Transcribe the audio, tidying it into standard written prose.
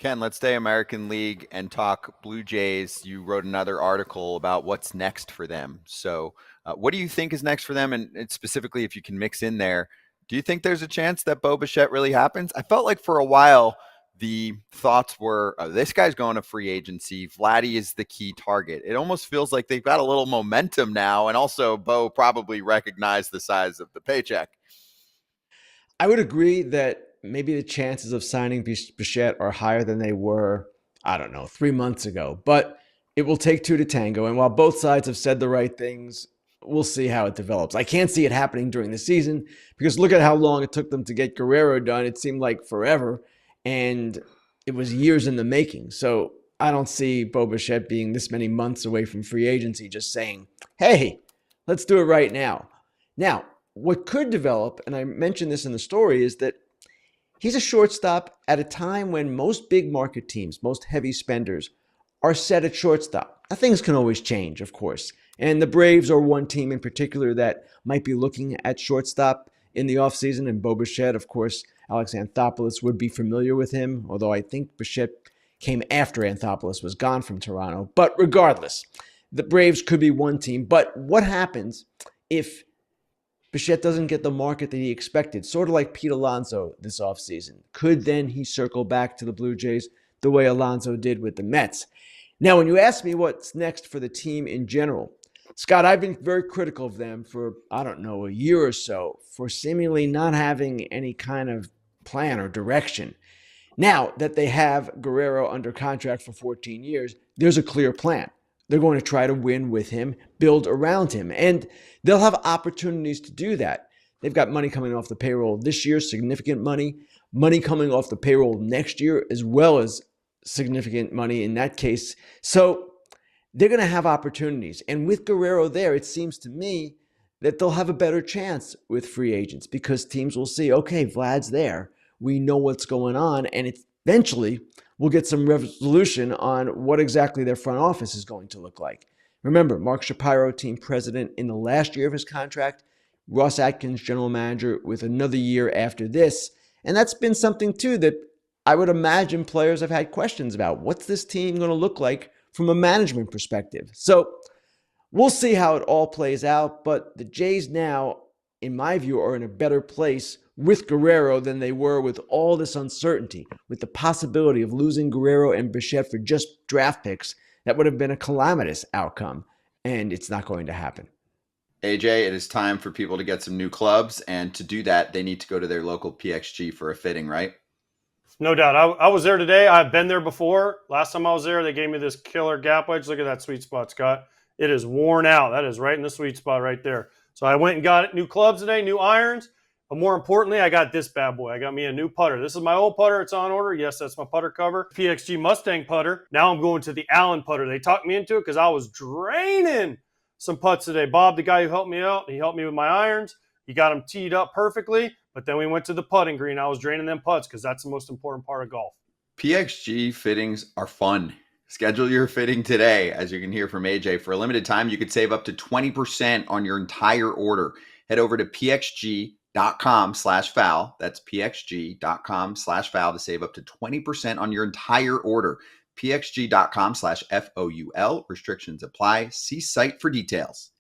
Ken, let's stay American League and talk Blue Jays. You wrote another article about what's next for them. So, what do you think is next for them? And specifically, if you can mix in there, do you think there's a chance that Bo Bichette really happens? I felt like for a while, the thoughts were this guy's going to free agency. Vladdy is the key target. It almost feels like they've got a little momentum now. And also, Bo probably recognized the size of the paycheck. I would agree that maybe the chances of signing Bichette are higher than they were, I don't know, 3 months ago. But it will take two to tango. And while both sides have said the right things, we'll see how it develops. I can't see it happening during the season because look at how long it took them to get Guerrero done. It seemed like forever, and it was years in the making. So I don't see Bo Bichette being this many months away from free agency just saying, hey, let's do it right now. Now, what could develop, and I mentioned this in the story, is that he's a shortstop at a time when most big market teams, most heavy spenders, are set at shortstop. Now, things can always change, of course. And the Braves are one team in particular that might be looking at shortstop in the offseason. And Bo Bichette, of course, Alex Anthopoulos would be familiar with him, although I think Bichette came after Anthopoulos was gone from Toronto. But regardless, the Braves could be one team. But what happens if Bichette doesn't get the market that he expected, sort of like Pete Alonso this offseason? Could then he circle back to the Blue Jays the way Alonso did with the Mets? Now, when you ask me what's next for the team in general, Scott, I've been very critical of them for, I don't know, a year or so for seemingly not having any kind of plan or direction. Now that they have Guerrero under contract for 14 years, there's a clear plan. They're going to try to win with him, build around him, and they'll have opportunities to do that. They've got money coming off the payroll this year, significant money coming off the payroll next year, as well as significant money in that case. So they're going to have opportunities. And with Guerrero there, it seems to me that they'll have a better chance with free agents because teams will see, okay, Vlad's there. We know what's going on. And eventually we'll get some resolution on what exactly their front office is going to look like. Remember, Mark Shapiro, team president in the last year of his contract, Ross Atkins, general manager, with another year after this. And that's been something, too, that I would imagine players have had questions about. What's this team going to look like from a management perspective? So we'll see how it all plays out. But the Jays now, in my view, are in a better place with Guerrero than they were with all this uncertainty, with the possibility of losing Guerrero and Bichette for just draft picks. That would have been a calamitous outcome, and it's not going to happen. AJ, it is time for people to get some new clubs, and to do that, they need to go to their local PXG for a fitting, right? No doubt. I was there today. I've been there before. Last time I was there, they gave me this killer gap wedge. Look at that sweet spot, Scott. It is worn out. That is right in the sweet spot right there. So I went and got new clubs today, new irons. But more importantly, I got this bad boy. I got me a new putter. This is my old putter. It's on order. Yes, that's my putter cover. PXG Mustang putter. Now I'm going to the Allen putter. They talked me into it because I was draining some putts today. Bob, the guy who helped me out, he helped me with my irons. He got them teed up perfectly. But then we went to the putting green. I was draining them putts because that's the most important part of golf. PXG fittings are fun. Schedule your fitting today. As you can hear from AJ, for a limited time, you could save up to 20% on your entire order. Head over to pxg.com/foul. That's pxg.com/foul to save up to 20% on your entire order. pxg.com/FOUL. Restrictions apply. See site for details.